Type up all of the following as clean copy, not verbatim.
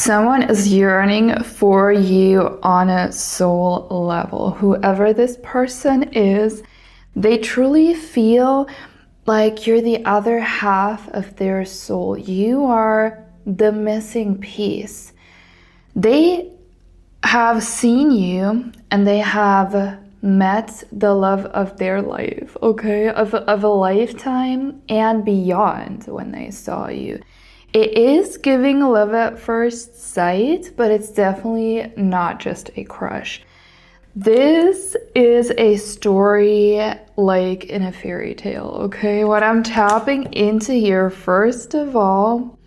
Someone is yearning for you on a soul level. Whoever this person is, they truly feel like you're the other half of their soul. You are the missing piece. They have seen you and they have met the love of their life, okay? Of a lifetime and beyond when they saw you. It is giving love at first sight, but it's definitely not just a crush. This is a story like in a fairy tale, okay? What I'm tapping into here, first of all,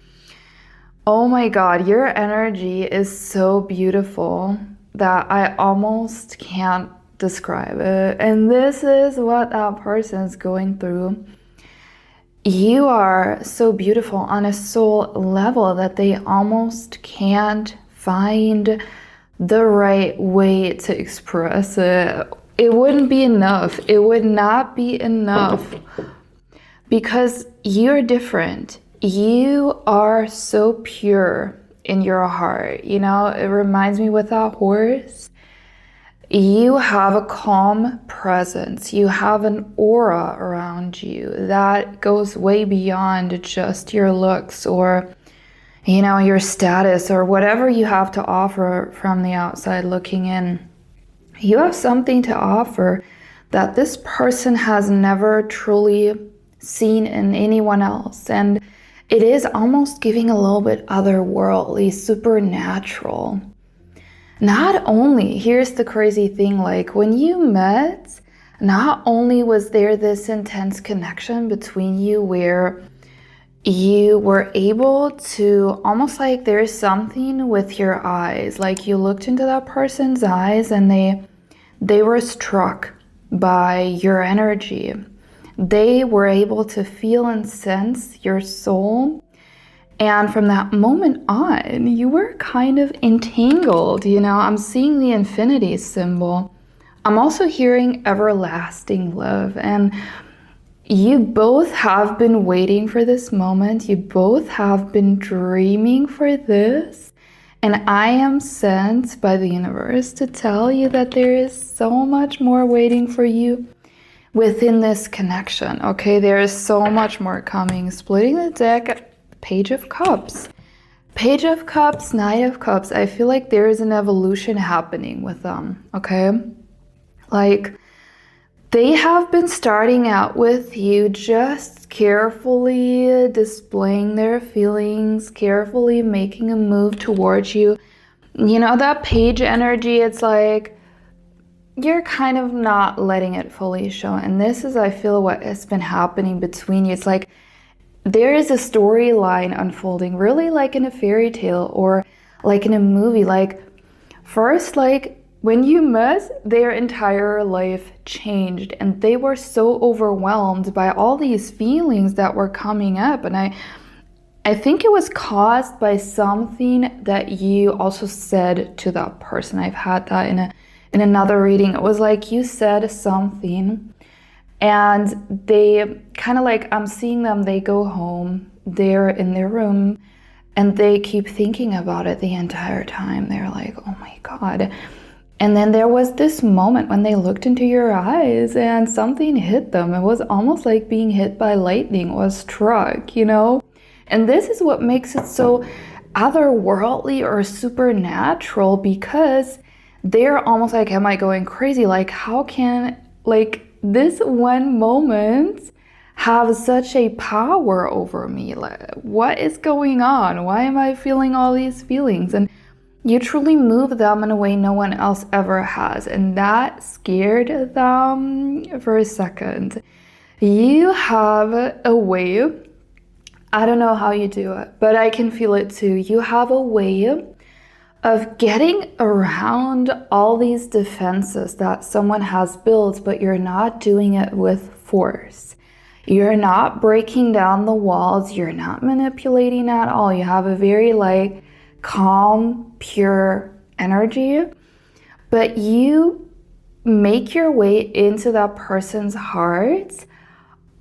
oh my God, your energy is so beautiful that I almost can't describe it. And this is what that person is going through. You are so beautiful on a soul level that they almost can't find the right way to express it. It wouldn't be enough. It would not be enough because you're different. You are so pure in your heart. You know, it reminds me with that horse. You have a calm presence. You have an aura around you that goes way beyond just your looks or, you know, your status or whatever you have to offer from the outside looking in. You have something to offer that this person has never truly seen in anyone else. And it is almost giving a little bit otherworldly, supernatural. Not only, here's the crazy thing, like when you met, not only was there this intense connection between you where you were able to almost like there's something with your eyes, like you looked into that person's eyes and they were struck by your energy. They were able to feel and sense your soul. And from that moment on, you were kind of entangled, you know. I'm seeing the infinity symbol. I'm also hearing everlasting love. And you both have been waiting for this moment. You both have been dreaming for this. And I am sent by the universe to tell you that there is so much more waiting for you within this connection, okay? There is so much more coming. Splitting the deck, Page of Cups. Page of Cups, Knight of Cups. I feel like there is an evolution happening with them, okay? Like, they have been starting out with you just carefully displaying their feelings, carefully making a move towards you. You know, that page energy, it's like, you're kind of not letting it fully show. And this is, I feel, what has been happening between you. It's like, there is a storyline unfolding, really like in a fairy tale or like in a movie. Like first, like when you met, their entire life changed and they were so overwhelmed by all these feelings that were coming up. And I think it was caused by something that you also said to that person. I've had that in another reading. It was like you said something and they kind of like, I'm seeing them, they go home, they're in their room, and they keep thinking about it the entire time. They're like, oh my God. And then there was this moment when they looked into your eyes and something hit them. It was almost like being hit by lightning, was struck, you know? And this is what makes it so otherworldly or supernatural, because they're almost like, am I going crazy? Like, how can, like, this one moment have such a power over me? Like, what is going on? Why am I feeling all these feelings? And you truly move them in a way no one else ever has. And that scared them for a second. You have a way, I don't know how you do it, but I can feel it too. You have a way of getting around all these defenses that someone has built, but you're not doing it with force. You're not breaking down the walls. You're not manipulating at all. You have a very like calm, pure energy, but you make your way into that person's heart.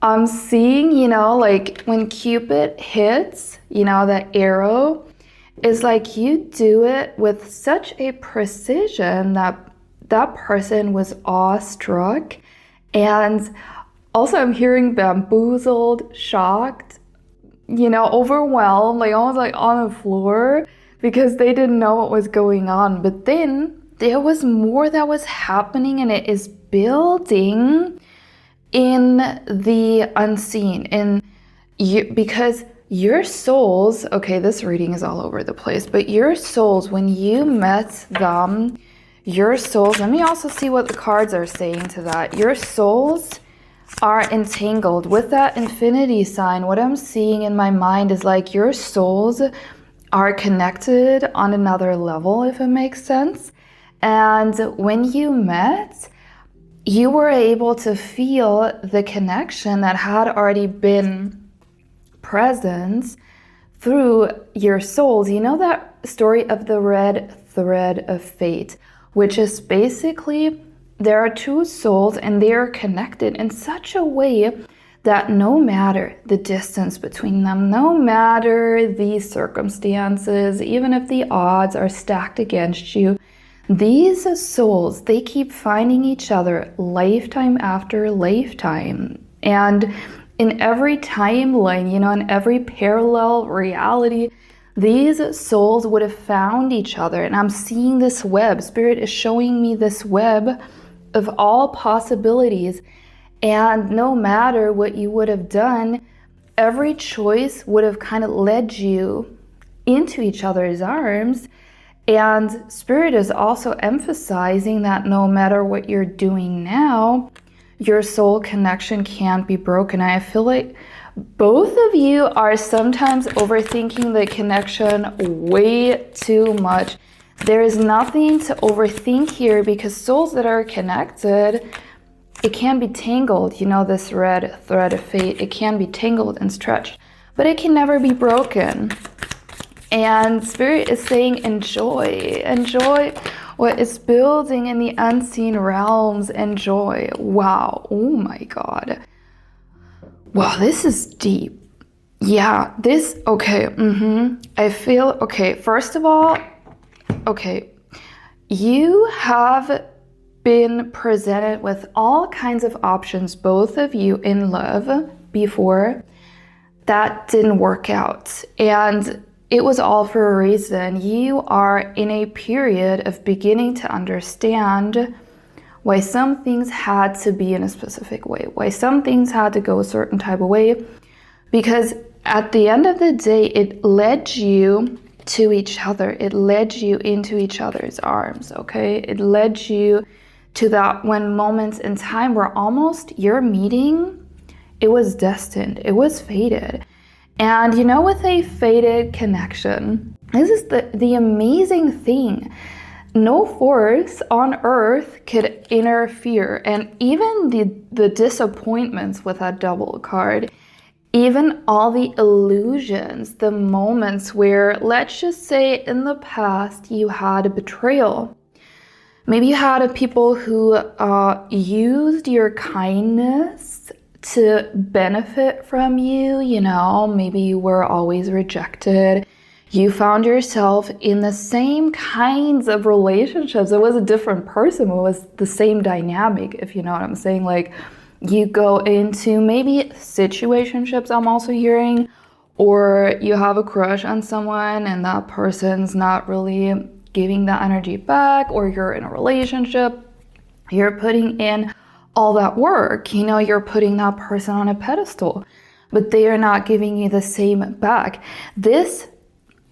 I'm seeing, you know, like when Cupid hits, you know, that arrow, is like you do it with such a precision that that person was awestruck. And also I'm hearing bamboozled, shocked, overwhelmed, like almost like on the floor because they didn't know what was going on. But then there was more that was happening, and it is building in the unseen. And because your souls, okay, this reading is all over the place, but your souls, when you met them, your souls, let me also see what the cards are saying to that. Your souls are entangled with that infinity sign. What I'm seeing in my mind is like your souls are connected on another level, if it makes sense. And when you met, you were able to feel the connection that had already been present through your souls. You know that story of the red thread of fate, which is basically there are two souls and they are connected in such a way that no matter the distance between them, no matter the circumstances, even if the odds are stacked against you, these souls, they keep finding each other lifetime after lifetime. And in every timeline, in every parallel reality, these souls would have found each other. And I'm seeing this web. Spirit is showing me this web of all possibilities. And no matter what you would have done, every choice would have kind of led you into each other's arms. And Spirit is also emphasizing that no matter what you're doing now, your soul connection can't be broken. I feel like both of you are sometimes overthinking the connection way too much. There is nothing to overthink here because souls that are connected, it can be tangled. This red thread of fate, it can be tangled and stretched, but it can never be broken. And Spirit is saying enjoy what is building in the unseen realms. Enjoy. Wow. Oh my God. Wow, this is deep. Yeah, okay. I feel, okay, first of all, okay, you have been presented with all kinds of options, both of you in love before, that didn't work out. And it was all for a reason. You are in a period of beginning to understand why some things had to be in a specific way, why some things had to go a certain type of way, because at the end of the day, it led you to each other. It led you into each other's arms, okay? It led you to that one moment in time where almost your meeting, it was destined, it was fated. And with a fated connection, this is the amazing thing. No force on earth could interfere. And even the disappointments with that double card, even all the illusions, the moments where, let's just say in the past, you had a betrayal. Maybe you had people who used your kindness to benefit from you, maybe you were always rejected. You found yourself in the same kinds of relationships. It was a different person, it was the same dynamic, if you know what I'm saying. Like you go into maybe situationships, I'm also hearing, or you have a crush on someone and that person's not really giving that energy back, or you're in a relationship, you're putting in all that work, you're putting that person on a pedestal, but they are not giving you the same back. This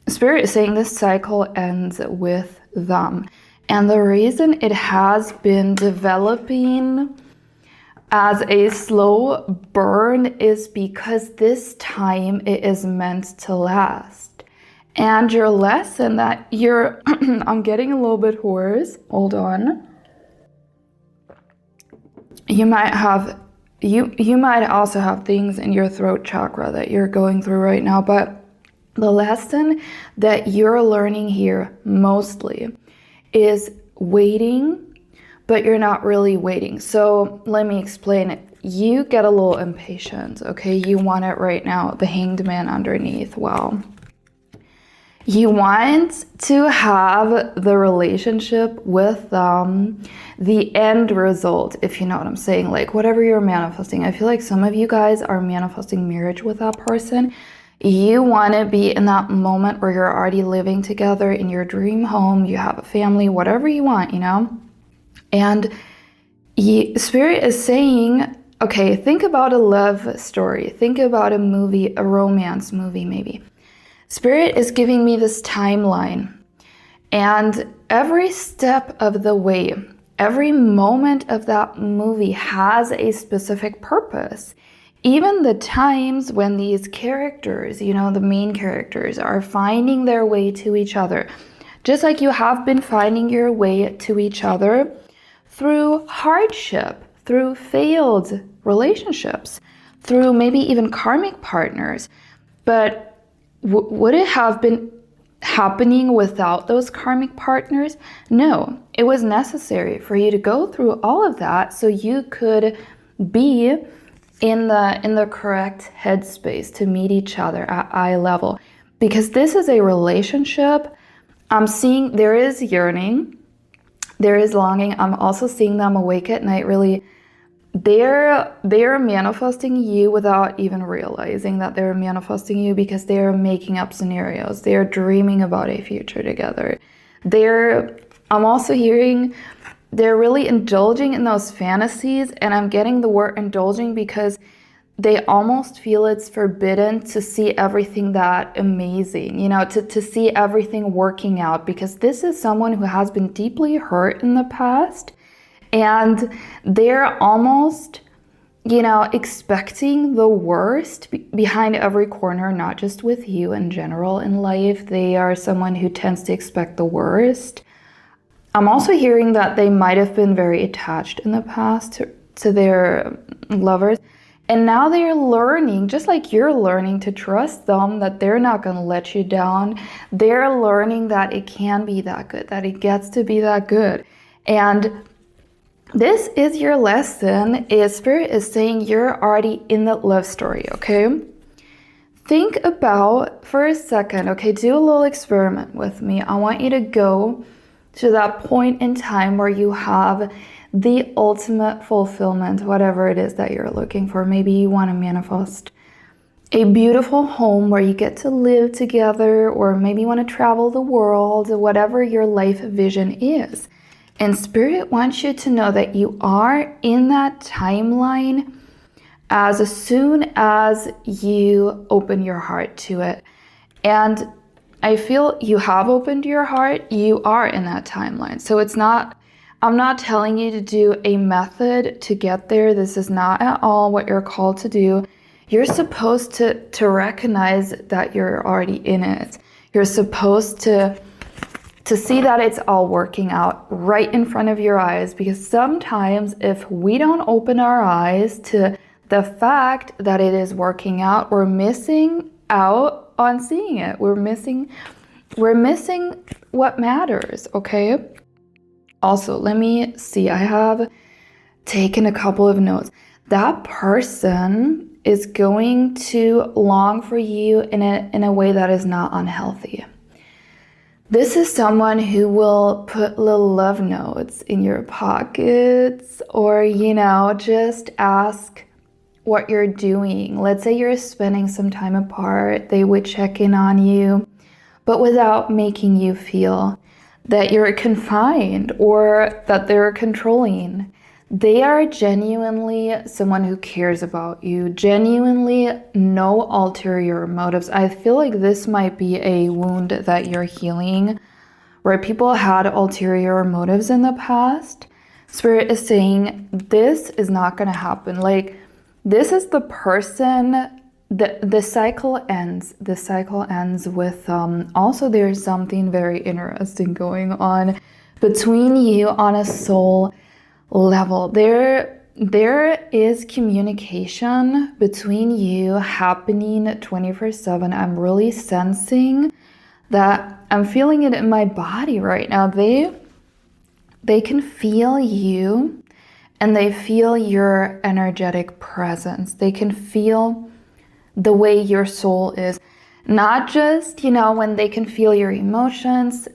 Spirit is saying this cycle ends with them. And the reason it has been developing as a slow burn is because this time it is meant to last. And your lesson that you're, I'm getting a little bit hoarse, hold on. You might also have things in your throat chakra that you're going through right now, but the lesson that you're learning here mostly is waiting, but you're not really waiting. So let me explain it. You get a little impatient, okay? You want it right now, the Hanged Man underneath. Well, You want to have the relationship with the end result, if you know what I'm saying, like whatever you're manifesting. I feel like some of you guys are manifesting marriage with that person. You want to be in that moment where you're already living together in your dream home, you have a family, whatever you want, you know? And Spirit is saying, okay, think about a love story. Think about a movie, a romance movie maybe. Spirit is giving me this timeline. And every step of the way, every moment of that movie has a specific purpose. Even the times when these characters, you know, the main characters are finding their way to each other, just like you have been finding your way to each other through hardship, through failed relationships, through maybe even karmic partners. But would it have been happening without those karmic partners? No, it was necessary for you to go through all of that so you could be in the correct headspace to meet each other at eye level. Because this is a relationship. I'm seeing there is yearning, there is longing. I'm also seeing them awake at night, really. They're manifesting you without even realizing that they're manifesting you, because they're making up scenarios. They're dreaming about a future together. I'm also hearing they're really indulging in those fantasies, and I'm getting the word indulging because they almost feel it's forbidden to see everything that amazing, you know, to see everything working out, because this is someone who has been deeply hurt in the past. And they're almost, you know, expecting the worst behind every corner, not just with you in general in life. They are someone who tends to expect the worst. I'm also hearing that they might have been very attached in the past to their lovers. And now they're learning, just like you're learning to trust them, that they're not going to let you down. They're learning that it can be that good, that it gets to be that good. And this is your lesson. Spirit is saying you're already in the love story, okay? Think about, for a second, okay, do a little experiment with me. I want you to go to that point in time where you have the ultimate fulfillment, whatever it is that you're looking for. Maybe you want to manifest a beautiful home where you get to live together, or maybe you want to travel the world, whatever your life vision is. And Spirit wants you to know that you are in that timeline as soon as you open your heart to it. And I feel you have opened your heart, you are in that timeline. So I'm not telling you to do a method to get there. This is not at all what you're called to do. You're supposed to recognize that you're already in it. You're supposed to see that it's all working out right in front of your eyes, because sometimes if we don't open our eyes to the fact that it is working out, we're missing out on seeing it. We're missing what matters, okay? Also, let me see. I have taken a couple of notes. That person is going to long for you in a way that is not unhealthy. This is someone who will put little love notes in your pockets, or, you know, just ask what you're doing. Let's say you're spending some time apart, they would check in on you, but without making you feel that you're confined or that they're controlling. They are genuinely someone who cares about you, genuinely no ulterior motives. I feel like this might be a wound that you're healing, where people had ulterior motives in the past. Spirit is saying this is not going to happen. Like, this is the person, the cycle ends. The cycle ends with, also there's something very interesting going on between you on a soul level. There is communication between you happening 24/7. I'm really sensing that. I'm feeling it in my body right now. They can feel you, and they feel your energetic presence. They can feel the way your soul is. Not just, when they can feel your emotions.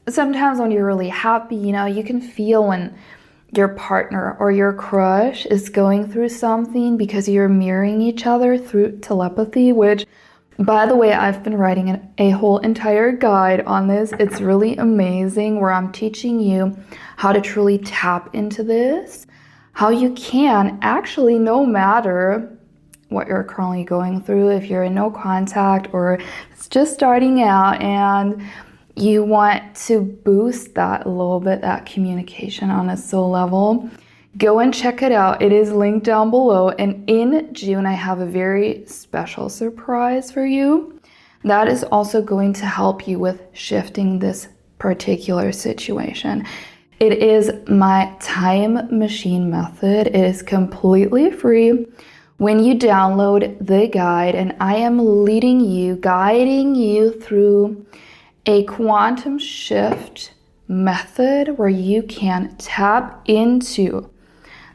Sometimes when you're really happy, you can feel when your partner or your crush is going through something because you're mirroring each other through telepathy, which, by the way, I've been writing a whole entire guide on this. It's really amazing, where I'm teaching you how to truly tap into this, how you can actually, no matter what you're currently going through, if you're in no contact or it's just starting out and you want to boost that a little bit, that communication on a soul level, go and check it out. It is linked down below. And in June, I have a very special surprise for you that is also going to help you with shifting this particular situation. It is my time machine method. It is completely free. When you download the guide, and I am leading you, guiding you through a quantum shift method where you can tap into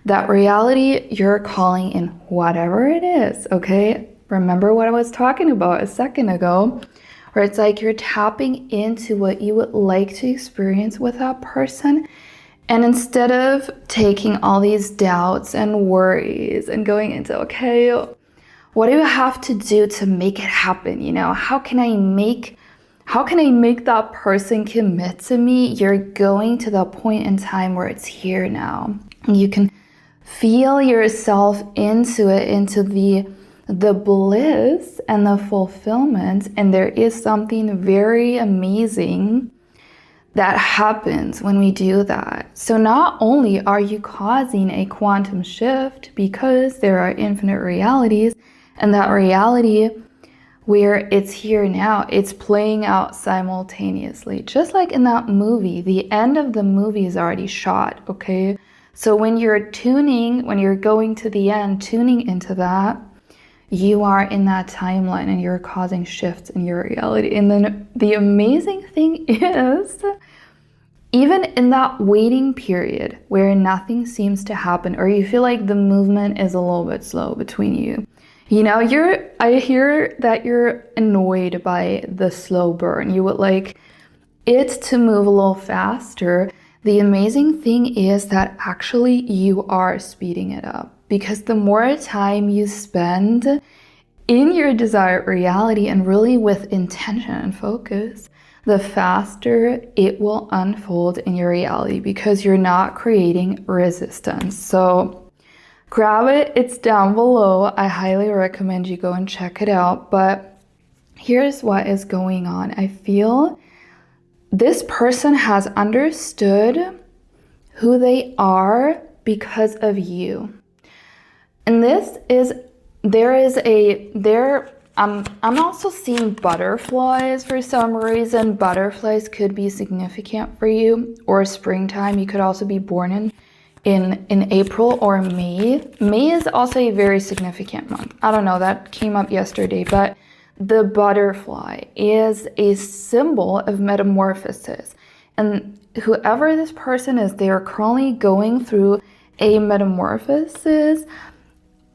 that reality you're calling in, whatever it is, okay? Remember what I was talking about a second ago, where it's like you're tapping into what you would like to experience with that person. And instead of taking all these doubts and worries and going into, okay, what do I have to do to make it happen? How can I make that person commit to me? You're going to the point in time where it's here now. You can feel yourself into it, into the bliss and the fulfillment. And there is something very amazing that happens when we do that. So not only are you causing a quantum shift because there are infinite realities, and that reality where it's here now, it's playing out simultaneously. Just like in that movie, the end of the movie is already shot, okay? So when you're going to the end, tuning into that, you are in that timeline and you're causing shifts in your reality. And then the amazing thing is, even in that waiting period where nothing seems to happen, or you feel like the movement is a little bit slow between you, I hear that you're annoyed by the slow burn. You would like it to move a little faster. The amazing thing is that actually you are speeding it up, because the more time you spend in your desired reality and really with intention and focus, the faster it will unfold in your reality, because you're not creating resistance. So grab it, it's down below. I highly recommend you go and check it out. But here's what is going on. I feel this person has understood who they are because of you. And I'm also seeing butterflies for some reason. Butterflies could be significant for you, or springtime. You could also be born in April or May. May is also a very significant month. I don't know, that came up yesterday, but the butterfly is a symbol of metamorphosis. And whoever this person is, they are currently going through a metamorphosis,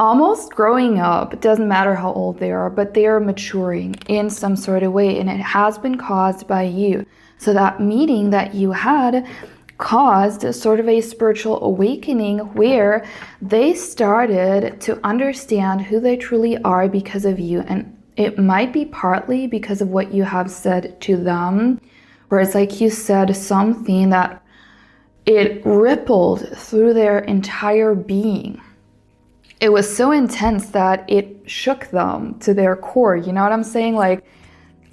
almost growing up. It doesn't matter how old they are, but they are maturing in some sort of way, and it has been caused by you. So that meeting that you had caused sort of a spiritual awakening where they started to understand who they truly are because of you. And it might be partly because of what you have said to them, where it's like you said something that it rippled through their entire being. It was so intense that it shook them to their core. You know what I'm saying? Like,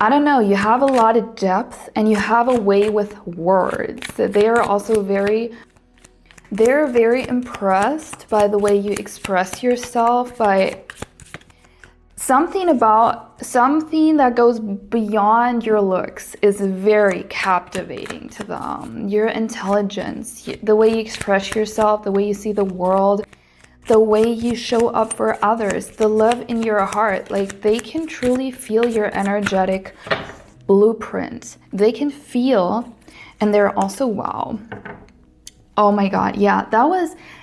I don't know, you have a lot of depth and you have a way with words. They are also very impressed by the way you express yourself, by something that goes beyond your looks is very captivating to them. Your intelligence, the way you express yourself, the way you see the world, the way you show up for others, the love in your heart. Like, they can truly feel your energetic blueprint. They can feel, and they're also, wow. Oh my God, yeah,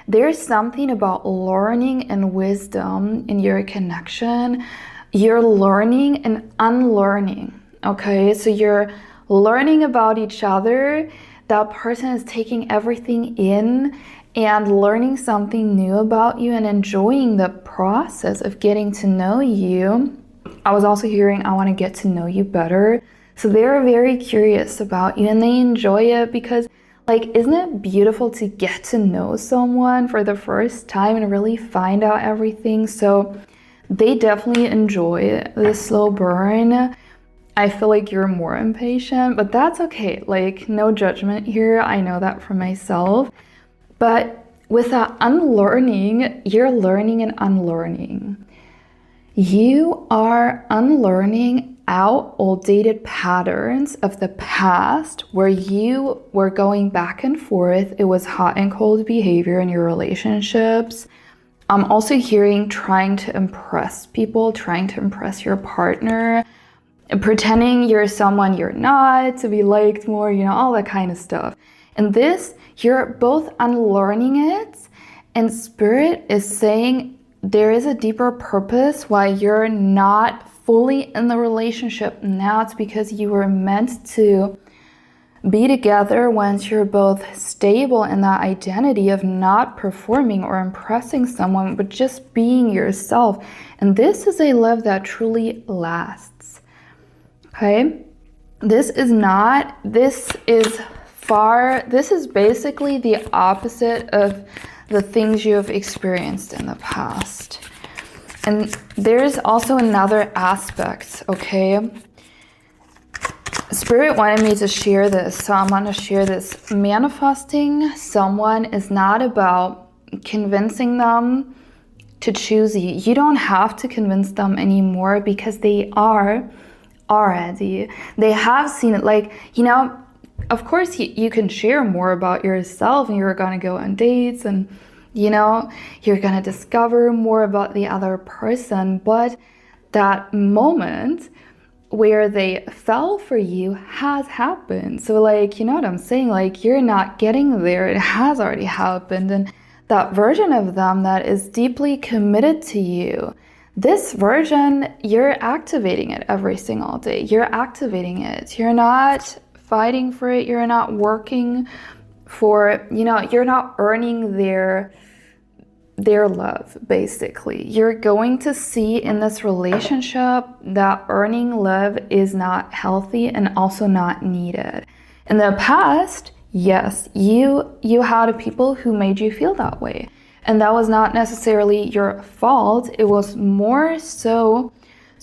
there's something about learning and wisdom in your connection you're learning and unlearning, okay? So you're learning about each other. That person is taking everything in and learning something new about you and enjoying the process of getting to know you. I was also hearing, I want to get to know you better. So they're very curious about you and they enjoy it because, like, isn't it beautiful to get to know someone for the first time and really find out everything? So they definitely enjoy the slow burn. I feel like you're more impatient, but that's okay. Like, no judgment here. I know that for myself. But with that unlearning, you're learning and unlearning. You are unlearning outdated patterns of the past where you were going back and forth. It was hot and cold behavior in your relationships. I'm also hearing trying to impress people, trying to impress your partner, pretending you're someone you're not, to be liked more, all that kind of stuff. And this, you're both unlearning it, and Spirit is saying there is a deeper purpose why you're not fully in the relationship now. It's because you were meant to be together once you're both stable in that identity of not performing or impressing someone, but just being yourself. And this is a love that truly lasts. Okay? This is basically the opposite of the things you have experienced in the past. And there's also another aspect, okay? Spirit wanted me to share this, so I'm going to share this. Manifesting someone is not about convincing them to choose you. You don't have to convince them anymore because they are already. They have seen it. Like, of course you can share more about yourself and you're going to go on dates and, you're going to discover more about the other person. But that moment where they fell for you has happened. So, like, you know what I'm saying? Like, you're not getting there. It has already happened. And that version of them that is deeply committed to you, this version, you're activating it every single day. You're activating it. You're not fighting for it. You're not working for, you're not earning their love, basically. You're going to see in this relationship that earning love is not healthy and also not needed. In the past, yes, you had people who made you feel that way. And that was not necessarily your fault. It was more so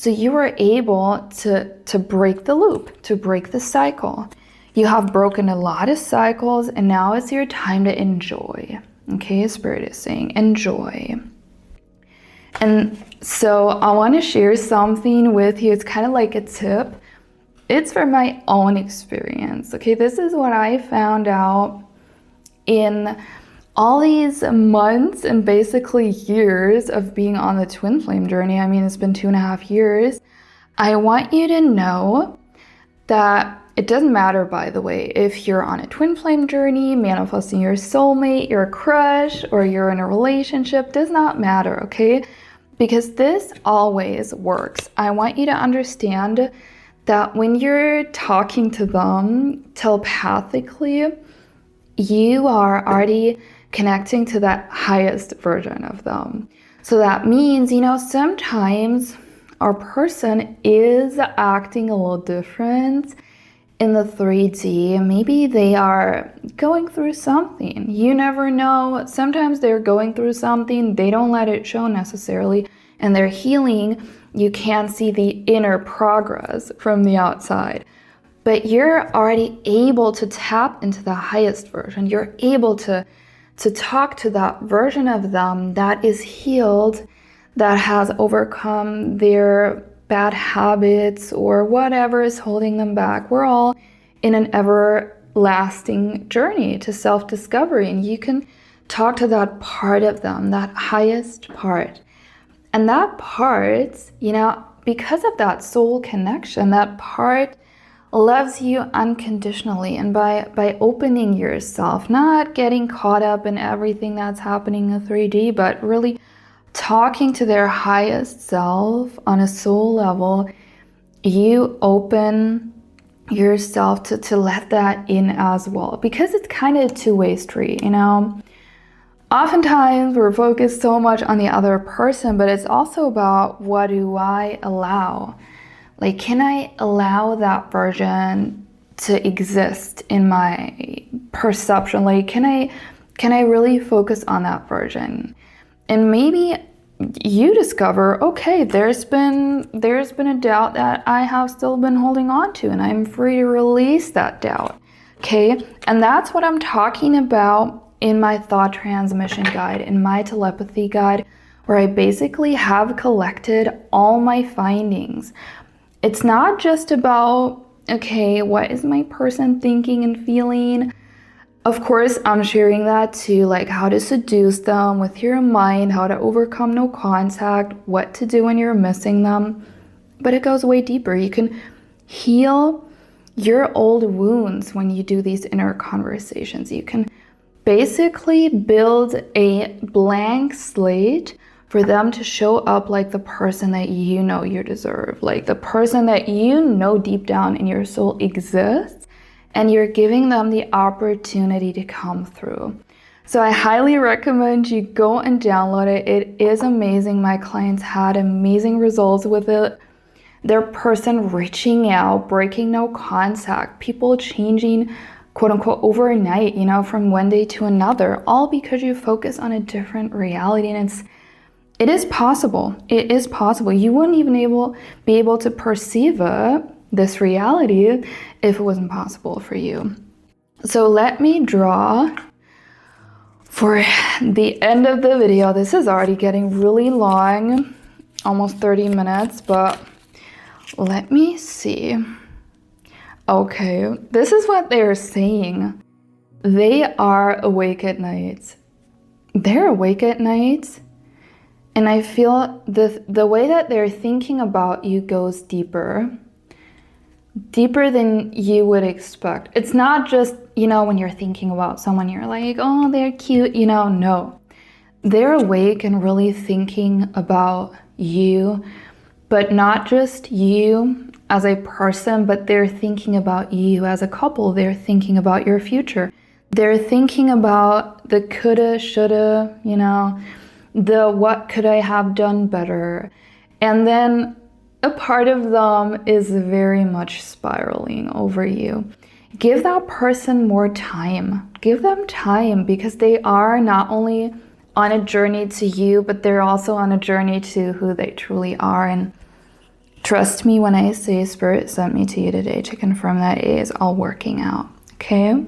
you were able to break the loop, to break the cycle. You have broken a lot of cycles and now it's your time to enjoy. Okay, Spirit is saying enjoy. And so I want to share something with you. It's kind of like a tip. It's from my own experience. Okay, this is what I found out in all these months and basically years of being on the twin flame journey. I mean, it's been 2.5 years. I want you to know that it doesn't matter, by the way, if you're on a twin flame journey, manifesting your soulmate, your crush, or you're in a relationship, does not matter, okay? Because this always works. I want you to understand that when you're talking to them telepathically, you are already connecting to that highest version of them. So that means, sometimes our person is acting a little different in the 3D. Maybe they are going through something. You never know. Sometimes they're going through something. They don't let it show necessarily. And they're healing. You can't see the inner progress from the outside. But you're already able to tap into the highest version. You're able to talk to that version of them that is healed, that has overcome their bad habits or whatever is holding them back. We're all in an everlasting journey to self-discovery, and you can talk to that part of them, that highest part. And that part, because of that soul connection, that part loves you unconditionally. And by opening yourself, not getting caught up in everything that's happening in 3D, but really talking to their highest self on a soul level, you open yourself to let that in as well, because it's kind of a two-way street, you know. Oftentimes we're focused so much on the other person, but it's also about, what do I allow? Like, can I allow that version to exist in my perception? Like, can I really focus on that version? And maybe you discover, okay, there's been a doubt that I have still been holding on to, and I'm free to release that doubt. Okay? And that's what I'm talking about in my thought transmission guide, in my telepathy guide, where I basically have collected all my findings. It's not just about, okay, what is my person thinking and feeling? Of course, I'm sharing that too, like how to seduce them with your mind, how to overcome no contact, what to do when you're missing them. But it goes way deeper. You can heal your old wounds when you do these inner conversations. You can basically build a blank slate for them to show up like the person that you know you deserve, like the person that you know deep down in your soul exists, and you're giving them the opportunity to come through. So I highly recommend you go and download it. It is amazing. My clients had amazing results with it. Their person reaching out, breaking no contact, people changing, quote unquote, overnight, you know, from one day to another, all because you focus on a different reality. And it is possible. It is possible. You wouldn't even be able to perceive it, this reality, if it wasn't possible for you. So let me draw for the end of the video. This is already getting really long, almost 30 minutes, but let me see. Okay, this is what they're saying. They are awake at night. They're awake at night. And I feel the way that they're thinking about you goes deeper than you would expect. It's not just, you know, when you're thinking about someone, you're like, oh, they're cute, you know, no. They're awake and really thinking about you, but not just you as a person, but they're thinking about you as a couple. They're thinking about your future. They're thinking about the coulda, shoulda, you know, the what could I have done better. And then a part of them is very much spiraling over you. Give that person more time. Give them time, because they are not only on a journey to you, but they're also on a journey to who they truly are. And trust me when I say Spirit sent me to you today to confirm that it is all working out, okay?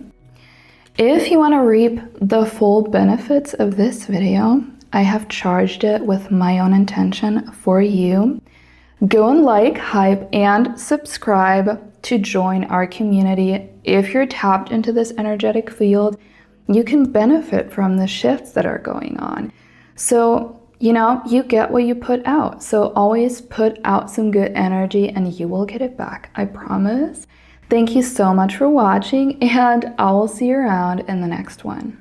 If you want to reap the full benefits of this video, I have charged it with my own intention for you. Go and like, hype, and subscribe to join our community. If you're tapped into this energetic field, you can benefit from the shifts that are going on. So, you know, you get what you put out. So always put out some good energy and you will get it back. I promise. Thank you so much for watching, and I will see you around in the next one.